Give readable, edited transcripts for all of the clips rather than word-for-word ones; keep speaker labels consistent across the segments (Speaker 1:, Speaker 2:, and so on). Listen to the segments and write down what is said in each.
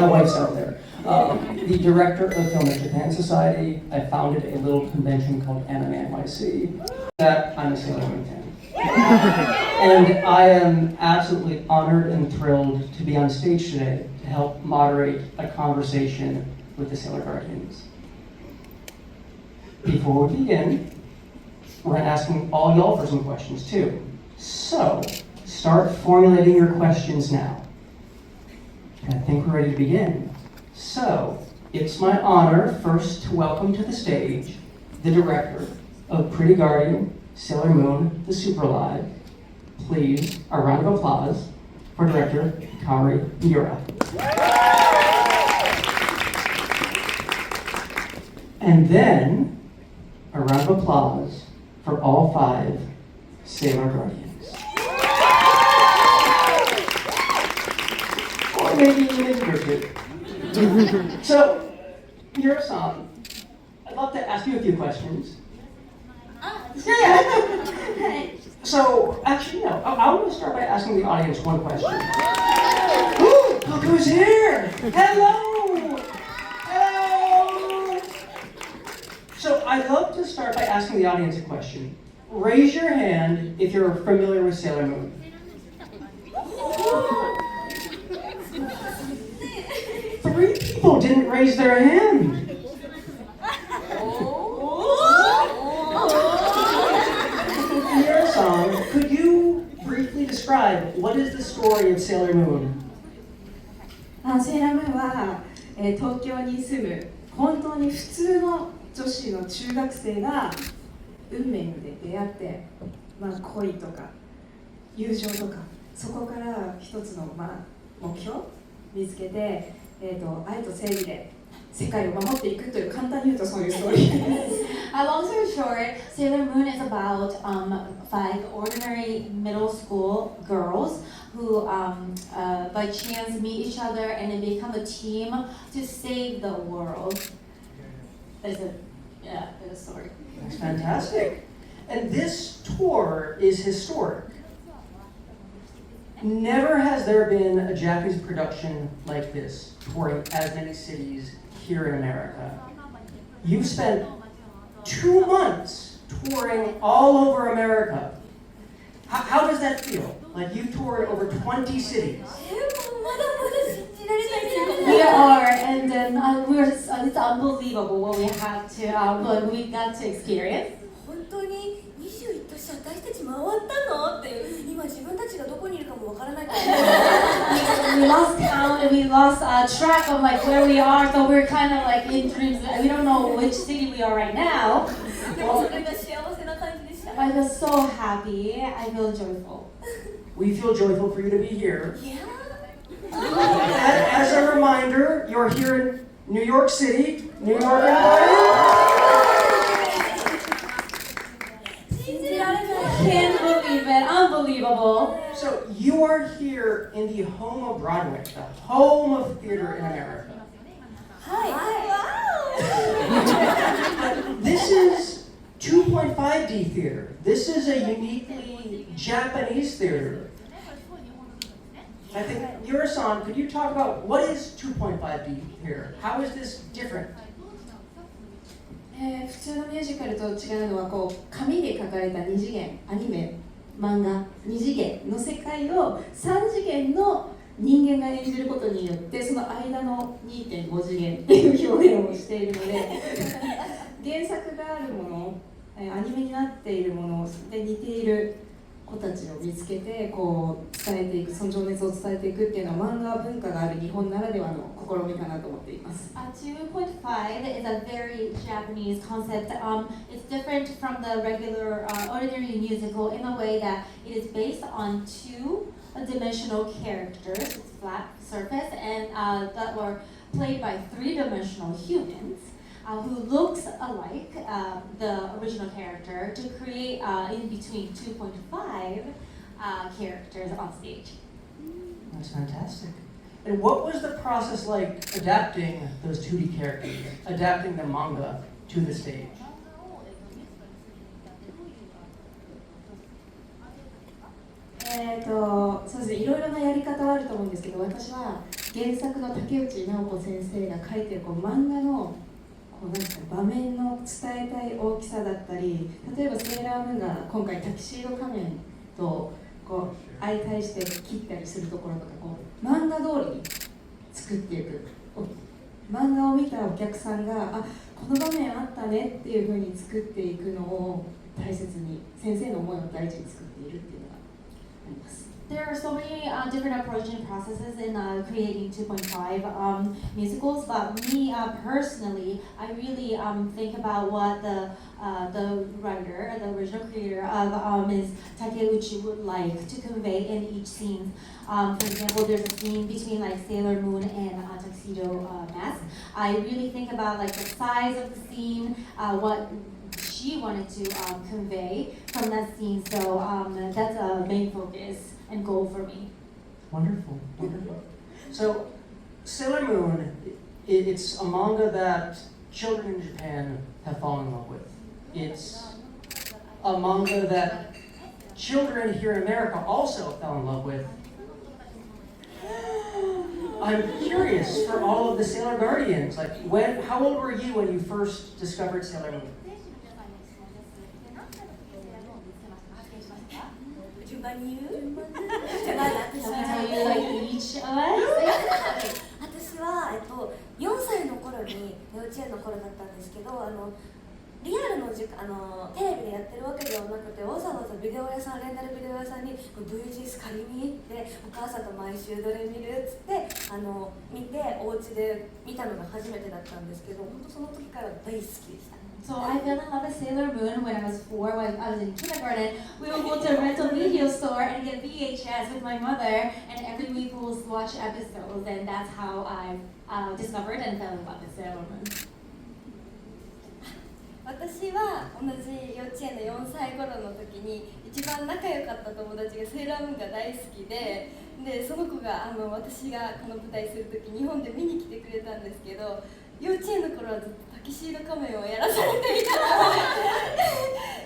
Speaker 1: My wife's out there. The director of Film and Japan Society. I founded a little convention called Anime NYC. That I'm a Sailor Moon fan. And I am absolutely honored and thrilled to be on stage today to help moderate a conversation with the Sailor Guardians. Before we begin, we're asking all y'all for some questions too. So, start formulating your questions now. I think we're ready to begin. So, it's my honor first to welcome to the stage the director of Pretty Guardian, Sailor Moon, the Super Live. Please, a round of applause for director Kaori Miura. And then, a round of applause for all 5 Sailor Guardians. Or maybe even or 2. So, Miura-san, I'd love to ask you a few questions. So, actually, no. I want to start by asking the audience one question. Ooh, look who's here! Hello! Hello! So, I'd love to start by asking the audience a question. Raise your hand if you're familiar with Sailor Moon. 3 people didn't raise their hand. Miura-san, could you briefly describe what is the story of Sailor Moon?
Speaker 2: セーラームーンは、東京に住む本当に普通の女子の中学生が運命で出会って、恋とか友情とかそこから一つの、目標を見つけて、愛と正義で世界を守っていくという簡単に言うとそういうストーリーです。
Speaker 3: Long story short, Sailor Moon is about 5 ordinary middle school girls who by chance meet each other and then become a team to save the world. It's a story.
Speaker 1: That's fantastic. And this tour is historic. Never has there been a Japanese production like this, touring as many cities here in America. You've spent 2 months touring all over America. How does that feel? Like you've toured over 20 cities.
Speaker 3: We are, and then it's unbelievable what we have to, what we got to experience.
Speaker 4: 本当に21都市私たち回ったのっていう今自分たちがどこにいるかもわからないから
Speaker 3: We lost count and we lost track of like where we are, so we're kind of like in dreams. We don't know which city we are right now.
Speaker 4: でもそれが幸せな感じでした
Speaker 3: I feel so happy. I feel joyful.
Speaker 1: We feel joyful for you to be here.
Speaker 4: Yeah.
Speaker 1: As a reminder, you're here in New York City, New York, everybody.
Speaker 3: Can't believe it. Unbelievable.
Speaker 1: So you are here in the home of Broadway, the home of theater in America.
Speaker 4: Hi.
Speaker 1: This is 2.5D theater. This is a uniquely Japanese theater. I think, Miura-san, could you talk about what is 2.5D theater? How is this different?
Speaker 2: 普通のミュージカルと違うのは紙で描かれた2次元アニメ漫画2次元の世界を3次元の人間が演じることによってその間の 2.5 次元っていう表現をしているので原作があるものアニメになっているもので似ている子たちを見つけて伝えていくその情熱を伝えていくっていうのは漫画文化がある日本ならではの試みかなと思っています。
Speaker 3: 2.5 is a very Japanese concept. It's different from the regular ordinary musical in a way that it is based on 2-dimensional characters. It's flat surface and that were played by 3-dimensional humans. Who looks alike the original character to create in between 2.5 characters on stage.
Speaker 1: That's fantastic. And what was the process like adapting those 2D characters, adapting the manga to the stage?
Speaker 2: そうですね、いろいろなやり方はあると思うんですけど、私は原作の竹内直子先生が書いてるこう漫画のこうなんですか場面の伝えたい大きさだったり、例えばセーラームーンが今回タキシード仮面とこう相対して切ったりするところとか、こう漫画通りに作っていく、漫画を見たお客さんがあこの場面あったねっていう風に作っていくのを大切に、先生の思いを大事に作っているっていうのがあります。
Speaker 3: There are so many different approaching processes in creating 2.5 musicals, but me personally, I really think about what the writer, the original creator of Ms. Takeuchi would like to convey in each scene. For example, there's a scene between like Sailor Moon and Tuxedo Mask. I really think about like the size of the scene, what she wanted to convey from that scene. So that's a main focus and goal for me.
Speaker 1: Wonderful, wonderful. So, Sailor Moon, it's a manga that children in Japan have fallen in love with. It's a manga that children here in America also fell in love with. I'm curious for all of the Sailor Guardians, like how old were you when you first discovered Sailor Moon?
Speaker 4: 順番に言う？
Speaker 3: Can I tell you like each of us?
Speaker 4: 私は、4歳の頃に幼稚園の頃だったんですけど、リアルのテレビでやってるわけではなくて、わざわざビデオ屋さん、レンタルビデオ屋さんに VHS 借りに行ってお母さんと毎週どれ見るっつって見て、お家で見たのが初めてだったんですけど、本当その時から大好きでした。
Speaker 3: So I fell in love with Sailor Moon when I was 4. When I was in kindergarten, we would go to a rental video store and get VHS with my mother, and every week we would watch episodes, and that's how I discovered and fell in love with Sailor Moon.
Speaker 4: 私は同じ幼稚園の4歳頃の時に一番仲良かった友達がセーラームーンが大好きで、その子が私がこの舞台する時日本で見に来てくれたんですけど、幼稚園の頃はずっとタキシード仮面をやらされていたので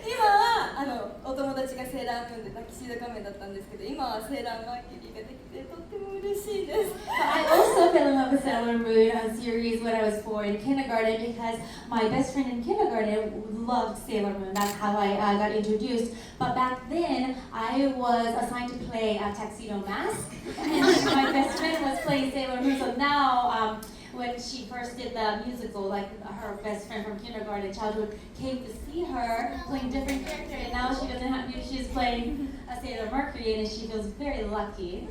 Speaker 4: 今はお友達がセーラームーンでタキシード仮面だったんですけど、今はセーラーマーキュリーができてとっても嬉しいです。
Speaker 3: I also fell in love with Sailor Moon series when I was 4 in kindergarten because my best friend in kindergarten loved Sailor Moon. That's how I got introduced. But back then, I was assigned to play a Tuxedo Mask, and my best friend was playing Sailor Moon. So now, when she first did the musical, like her best friend from kindergarten childhood came to see her playing different characters, and now she doesn't have, she's playing a Sailor Mercury, and she feels very lucky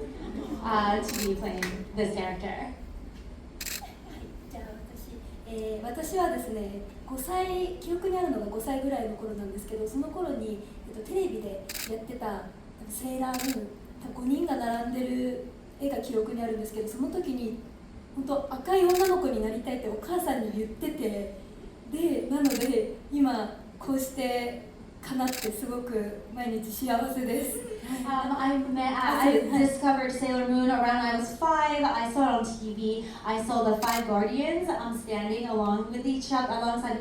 Speaker 3: to be playing this character.
Speaker 4: じゃあ私はですね、5歳、記憶にあるのが5歳ぐらいの頃なんですけど、その頃に、テレビでやってたセーラームーン、5人が並んでる絵が記憶にあるんですけど、その時に本当赤い女の子になりたいってお母さんに言ってて、でなので今こうして叶ってすごく毎日幸せです。
Speaker 3: I discovered Sailor Moon around I was 5. I saw it on TV. I saw the 5 guardians standing alongside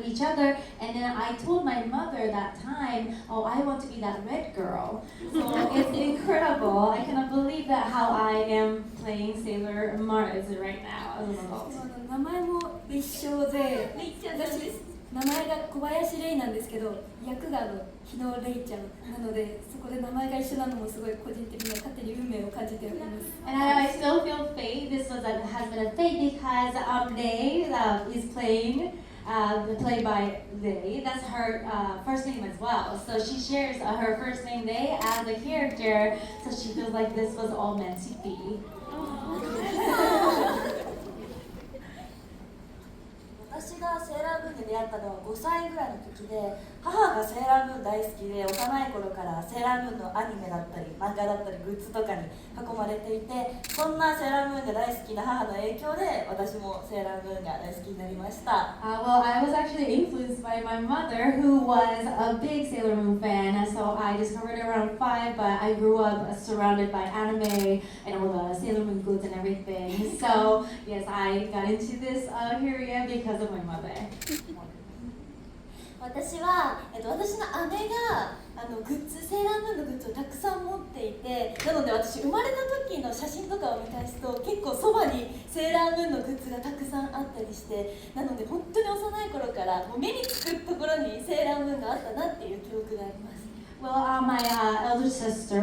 Speaker 3: each other, and then I told my mother that time, oh, I want to be that red girl. So it's incredible. I cannot believe that how I am playing Sailor Mars right now as an adult.
Speaker 4: 名前も一緒で、名前が小林レイなんですけど、役が日野レイちゃんなので、そこで名前が一緒なのもすごい個人的に勝手に運命を感じております。
Speaker 3: And I still feel fate. This has been a fate because Lei is played by Lei. That's her first name as well. So she shares her first name Lei as a character. So she feels like this was all meant to be.
Speaker 5: 私がセーラームーンに出会ったのは5歳ぐらいの時で、母がセーラームーン大好きで、幼い頃からセーラームーンのアニメだったり漫画だったりグッズとかに囲まれていて、そんなセーラームーンが大好きな母の影響で私もセーラームーンが大好きになりました。
Speaker 3: Well, I was actually influenced by my mother, who was a big Sailor Moon fan. So I discovered it around 5, but I grew up surrounded by anime and all the Sailor Moon goods and everything. So yes, I got into this area because of my mother.
Speaker 4: 私は、私の姉がグッズセーラームーンのグッズをたくさん持っていて、なので私生まれた時の写真とかを見返すと結構そばにセーラームーンのグッズがたくさんあったりして、なので本当に幼い頃からもう目につくところにセーラームーンがあったなっていう記憶があります。
Speaker 3: Well, my older sister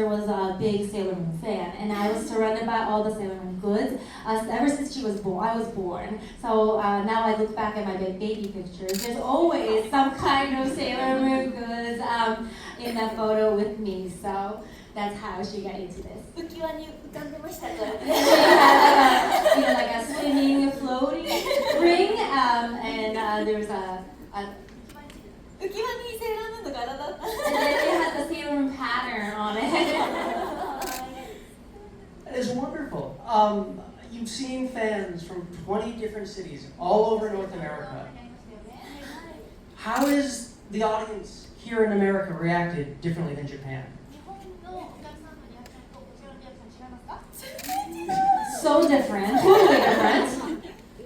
Speaker 3: was a big Sailor Moon fan, and I was surrounded by all the Sailor Moon goods ever since I was born. So now I look back at my baby pictures. There's always some kind of Sailor Moon goods in that photo with me. So that's how she got into this.
Speaker 4: 浮き輪に浮かんでましたから
Speaker 3: She had like a swimming, floating ring, and there was a
Speaker 4: 浮き輪にセーラームーンの柄だった
Speaker 3: and then it had the Sailor Moon pattern on it.
Speaker 1: That is wonderful. You've seen fans from 20 different cities all over North America. How is the audience here in America reacted differently than Japan?
Speaker 3: So different, totally different.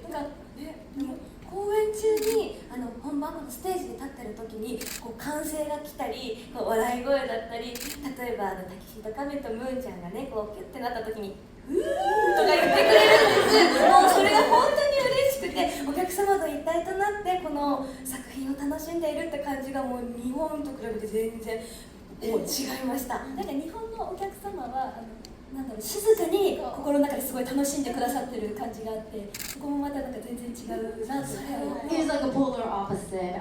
Speaker 4: なんかね、でも公演中に本番のステージで立ってる時にこう歓声が来たり、こう笑い声だったり、例えばタキシード仮面とムーンちゃんがねこうキュッてなった時に「うー」とか言ってくれるんです。もうそれが本当に嬉しくて、お客様と一体となってこの作品を楽しんでいるって感じがもう日本と比べて全然もう違いました。なんか日本のお客様はなんだろう、静かに心の中ですごい楽しんでくださってる感じがあって、そこもまたなんか全然違うなと。
Speaker 3: It's like a polar opposite.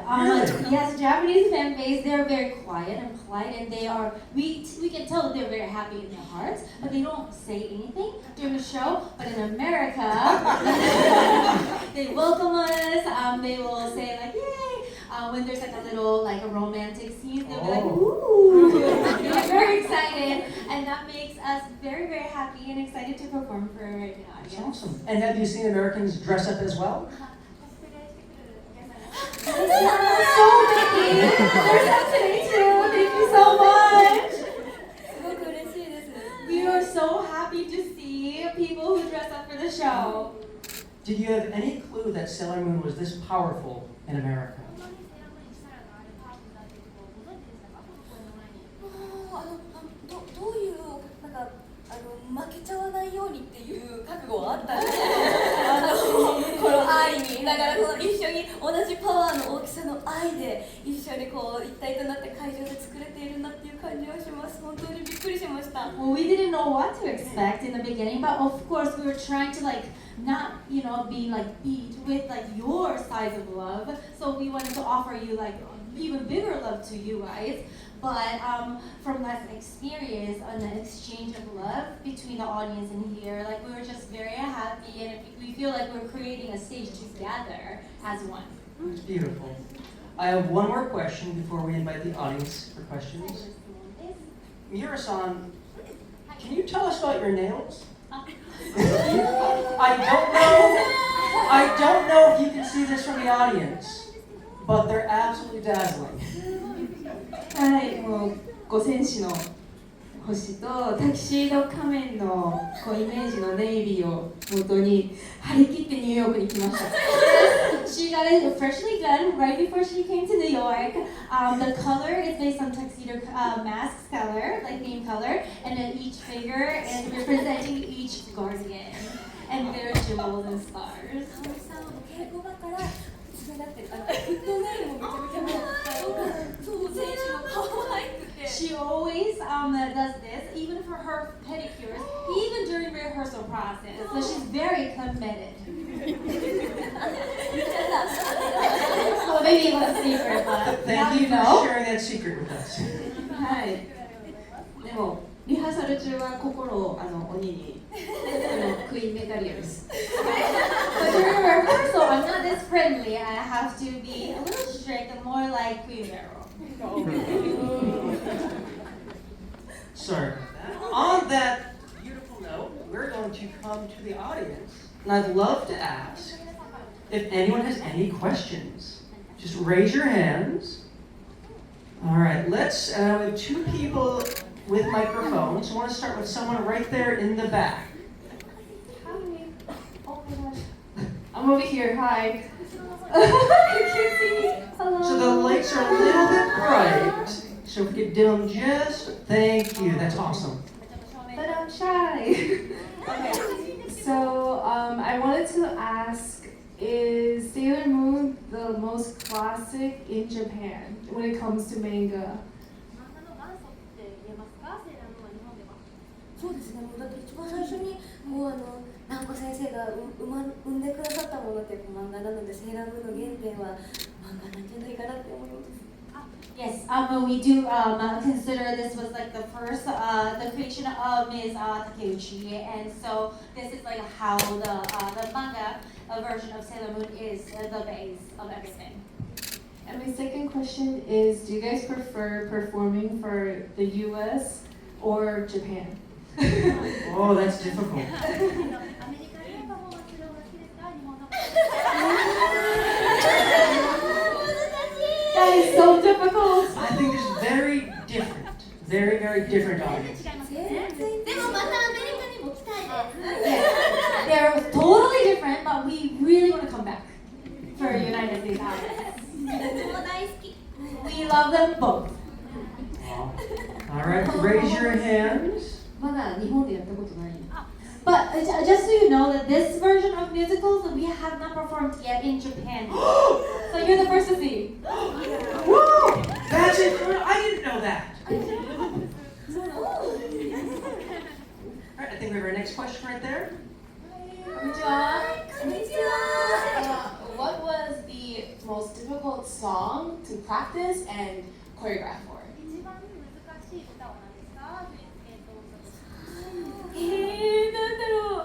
Speaker 3: Yes, Japanese fan base, they're very quiet and polite, and they are. We can tell that they're very happy in their hearts, but they don't say anything during the show. But in America, they welcome us. They will say like, "Yay!" When there's like a little like a romantic scene, they'll be like, "Ooh!" They're very excited, and that makes us very, very happy and excited to perform for American
Speaker 1: That's
Speaker 3: audience.
Speaker 1: awesome. And have you seen Americans dress up as well?
Speaker 3: So many! There's that today too. Thank you so much.
Speaker 4: すごく嬉しいです。
Speaker 3: We are so happy to see people who dress up for the show.
Speaker 1: Did you have any clue that Sailor Moon was this powerful in America?
Speaker 4: どういうなんか負けちゃわないようにっていう覚悟はあったんですこの愛にだからこの一緒に同じパワーの大きさの愛で一緒にこう一体となって会場で作れているなっていう感じがします。本当にびっくりしました。
Speaker 3: Well, we didn't know what to expect in the beginning, but of course we were trying to like not, be like beat with like your size of love. So we wanted to offer you like even bigger love to you guys. But from that experience and the exchange of love between the audience and here, like we were just very happy, and we feel like we're creating a stage together as one.
Speaker 1: It's beautiful. I have one more question before we invite the audience for questions. Miura-san, can you tell us about your nails? I don't know if you can see this from the audience, but they're absolutely dazzling.
Speaker 2: はい、もうご戦士の星とタキシード仮面のこうイメージのネイビーを元に張り切ってニューヨークに来ました。
Speaker 3: She got it freshly done right before she came to New York. The color is based on tuxedo mask's color, like theme color, and then each finger is representing each guardian, and their jewels and stars.
Speaker 4: 稽古場から爪だってフットネイルもめちゃめちゃもうそう選手も可愛くて。
Speaker 3: She always does this, even for her pedicures, even during rehearsal process. So she's very committed. Well, maybe it was a secret, but now
Speaker 1: Thank
Speaker 3: you
Speaker 1: you for
Speaker 3: know.
Speaker 1: sharing that secret with us.
Speaker 2: はい。でもリハーサル中は心を鬼にクイーンメタリアです。
Speaker 3: But during rehearsal, I'm not this friendly. I have to be a little strict and more like Queen Barrel.
Speaker 1: Sorry about that. On that beautiful note, we're going to come to the audience, and I'd love to ask if anyone has any questions. Just raise your hands. All right, we have two people with microphones. I want to start with someone right there in the back.
Speaker 2: I'm over here. Hi. You can't see me.
Speaker 1: So the lights are a little bit bright. So if we could dim them just, thank you, that's awesome.
Speaker 6: But I'm shy. Okay, so I wanted to ask, is Sailor Moon the most classic in Japan when it comes to manga?
Speaker 4: そうですね、もうだって一番最初にもう南子先生が生んでくださったものって漫画なので、セーラームーンの原点は漫画なんじゃないかなって思います。
Speaker 3: Yes, we do consider this was like the first, the creation of Ms. Takeuchi, and so this is like how the manga version of Sailor Moon is the base of everything.
Speaker 6: And my second question is, do you guys prefer performing for the US or Japan?
Speaker 1: Oh, that's difficult.
Speaker 3: That is so difficult.
Speaker 1: I think it's very, very different audience.
Speaker 3: Yes, they're totally different, but we really want to come back for United States audience. We love them both.
Speaker 1: All right, raise your hands.
Speaker 2: まだ日本でやったことない。
Speaker 3: But just so you know that this version of musicals we have not performed yet in Japan. So you're the first to see.
Speaker 1: Whoa! That's incredible. I didn't know that. All right, I think we have our next question right there.
Speaker 6: What was the most difficult song to practice and choreograph for?
Speaker 4: なんだろう。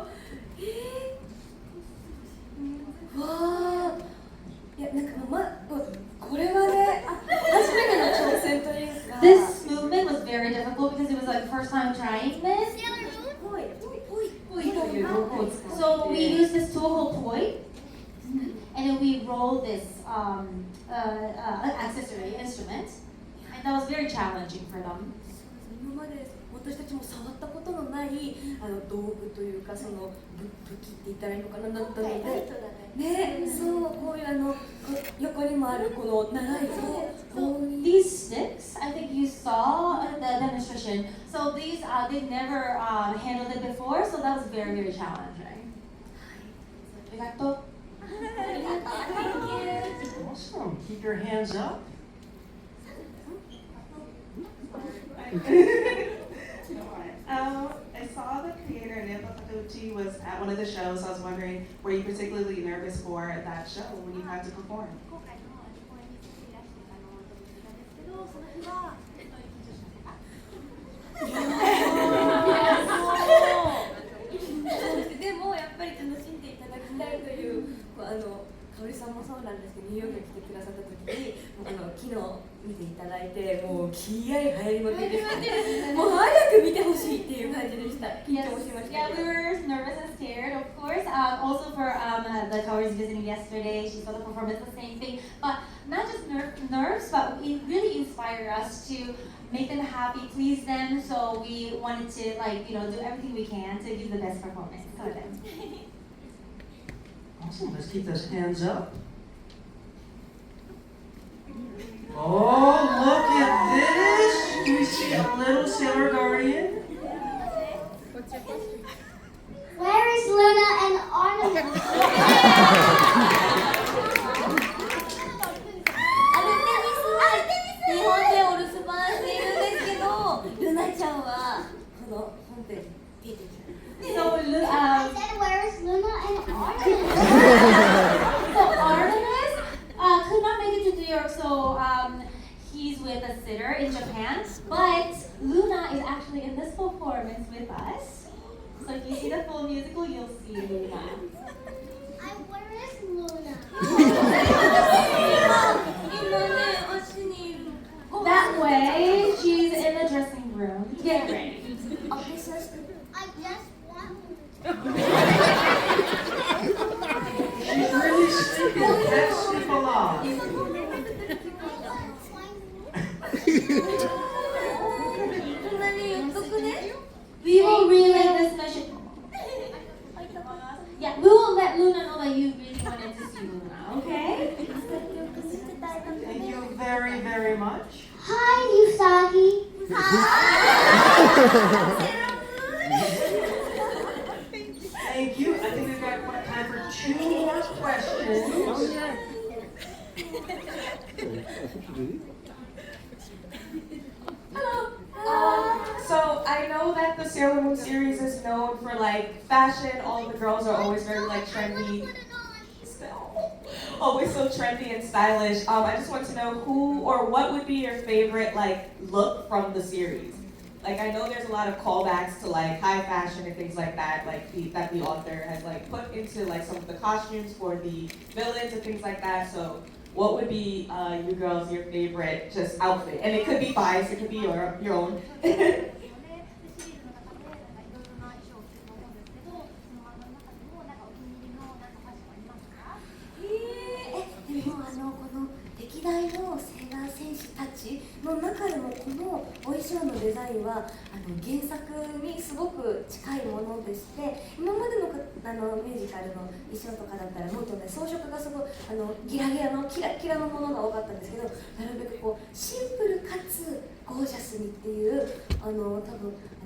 Speaker 4: わあ。いや、なんかこれはね、初めての挑戦というか。
Speaker 3: This movement was very difficult because it was like first time trying this. So we use this tool called toy, and then we roll this accessory instrument, and that was very challenging for them.
Speaker 4: 今まで私たちも触ったことのない道具というか、その武器って言ったらいいのかな、だったので、ね、そうこういう横にもあるこの長い
Speaker 3: These sticks, I think you saw in the demonstration. So these, they've never handled it before, so that was very, very challenging. Arigato.
Speaker 1: Awesome. Keep your hands up.
Speaker 7: I saw the creator, Naoto Takeuchi, was at one of the shows. I was wondering, were you particularly nervous for that show when you had to perform?
Speaker 4: でもやっぱり楽しんでいただきたいという香織さんもそうなんですけど、ニューヨークに来てくださった時に昨日見ていただいて、もう気合い入りまくりでした。もう早く見てほしいっていう感じでした。緊張もしました。
Speaker 3: Yeah, we were nervous and scared, of course. Also for the Kaori's visiting yesterday, she saw the performance, the same thing. But not just nerves, but it really inspired us to make them happy, please them. So we wanted to do everything we can to give the best performance for them.
Speaker 1: Awesome. Let's keep those hands up. Oh, look at this. Do we see a little Sailor Guardian?
Speaker 8: Where is Luna and Ornament?
Speaker 4: 日本でお留守番しているんですけど、ルナちゃんはこの本編に出てきた。
Speaker 3: So,
Speaker 8: I said, where is Luna and Ornament?
Speaker 3: so Artemis could not make it to New York, so he's with a sitter in Japan. But Luna is actually in this performance with us. So if you see the full musical, you'll see Luna.
Speaker 8: Where is Luna?
Speaker 3: That way, she's in the dressing room. Get ready.
Speaker 8: I just want
Speaker 1: She's really sleeping. Let's sleep along.
Speaker 3: We will relay this message. Yeah, we will let Luna know that you really wanted to see Luna, okay?
Speaker 1: Thank Thank you. I think we've got time for 2 more questions.
Speaker 6: So I know that the Sailor Moon series is known for like fashion. All the girls are always very like trendy. Always so trendy and stylish. I just want to know who or what would be your favorite like look from the series. Like I know there's a lot of callbacks to like high fashion and things like that, like that the author has like put into like some of the costumes for the villains and things like that. So what would be you girls your favorite just outfit? And it could be biased, it could be your own.
Speaker 4: でもこの歴代のセーラー戦士たちの中でもこのお衣装のデザインは原作にすごく近いものでして、今までのミュージカルの衣装とかだったらもっとね装飾がすごいギラギラのキラキラのものが多かったんですけど、なるべくこうシンプルかつゴージャスにっていう多分衣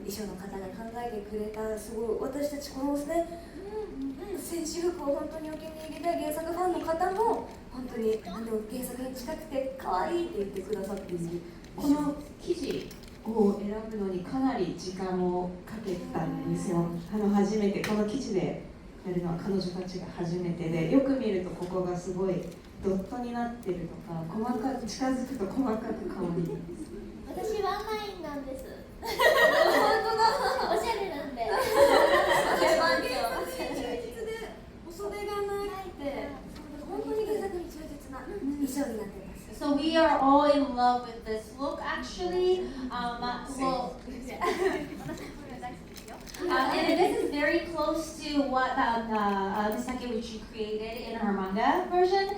Speaker 4: 装の方が考えてくれた、すごい私たちこのね戦士服を本当にお気に入りで、原作ファンの方も本当に原作に近くて可愛いって言ってくださっている。
Speaker 2: この生地を選ぶのにかなり時間をかけたんですよ。初めてこの生地でやるのは彼女たちが初めてで、よく見るとここがすごいドットになってるとか、細かく近づくと細かく可愛いです。
Speaker 8: 私ワンラインなんです。本当だ。おしゃれなんで。
Speaker 4: 袖がなくて本当に原作に忠実な衣装になっています。
Speaker 3: So we are all in love with this look actually. And this is very close to what Misaki Richie created in her manga version.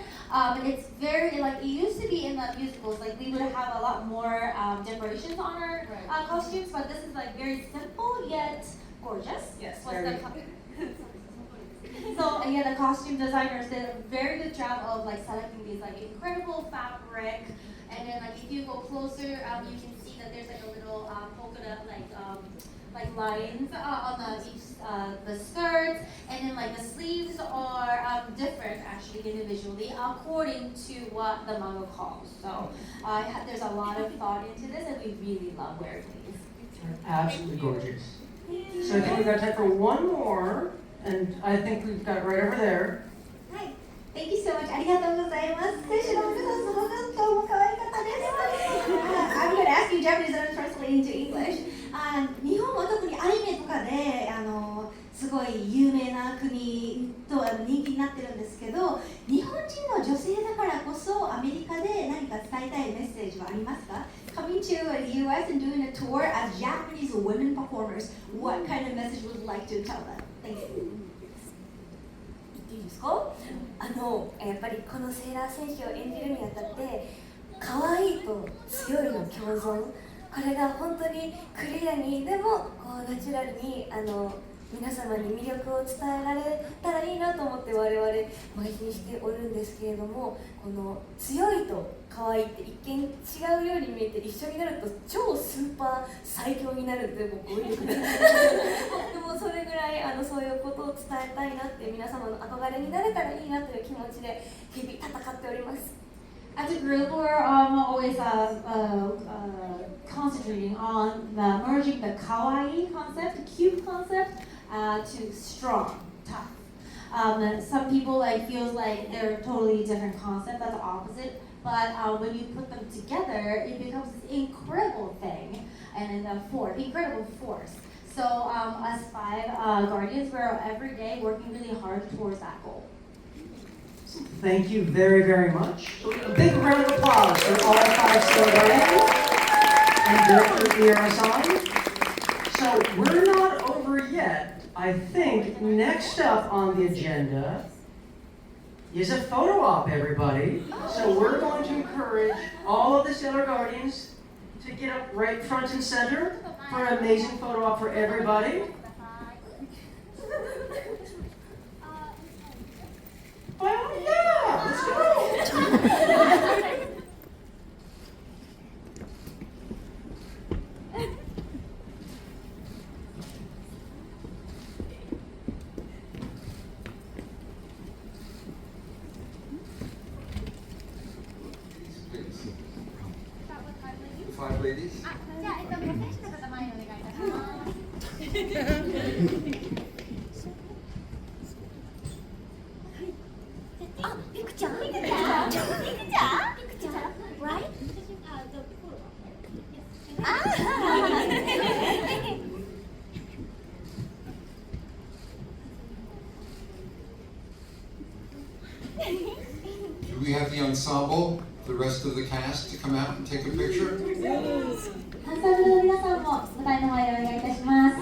Speaker 3: It's very like it used to be in the musicals. Like we would have a lot more decorations on our costumes, but this is like very simple yet gorgeous.
Speaker 6: Yes,
Speaker 3: What's
Speaker 6: very.
Speaker 3: So yeah, the costume designers did a very good job of like selecting these like incredible fabric, and then like if you go closer, you can see that there's like a little polka dot like lines on the skirts, and then like the sleeves are different actually individually according to what the manga calls. So there's a lot of thought into this, and we really love wearing these.
Speaker 1: They're absolutely gorgeous. So I think we've got time for one more, and I think we've got right over there.
Speaker 3: Thank you so much. ありがとうございます。選手の皆さん、すごく今日も可愛かったです。I'm going to ask you Japanese and I'm translating to English. 日本は特にアニメとかですごい有名な国と人気になってるんですけど、日本人の女性だからこそアメリカで何か伝えたいメッセージはありますか？ Coming to the US and doing a tour as Japanese women performers, what kind of message would you like to tell them? Thank you.
Speaker 4: いいですか？やっぱりこのセーラー戦士を演じるにあたって可愛いと強いの共存、これが本当にクリアにでもこうナチュラルに皆様に魅力を伝えられたらいいなと思って我々邁進しておるんですけれども、この強いと可愛いって一見違うように見えて一緒になると超スーパー最強になるって語彙力でもそれぐらいそういうことを伝えたいなって皆様の憧れになれたらいいなという気持ちで日々戦っております。
Speaker 3: As a group, we're always concentrating on merging the kawaii concept, the cute concept, to strong, tough. Some people feels like they're a totally different concept. That's the opposite. But when you put them together, it becomes this incredible thing and incredible force. So as 5 guardians, we're every day working really hard towards that goal.
Speaker 1: Thank you very, very much. A big round of applause for all 5 Sailor Guardians and Director Miura-san. So we're not over yet. I think next up on the agenda is a photo op, everybody. So we're going to encourage all of the Sailor Guardians to get up right front and center for an amazing photo op for everybody. Well, yeah, let's go.
Speaker 9: ladies.
Speaker 8: じゃあ、選手の方前にお願いいたします。あ、ピクちゃん。ピクちゃん。ピクちゃん。ピクちゃん。Right? あ。
Speaker 9: Do we have the ensemble, the rest of the cast, to come out and take a picture?
Speaker 3: アンサンブルの皆さんも舞台の前へお願いいたします。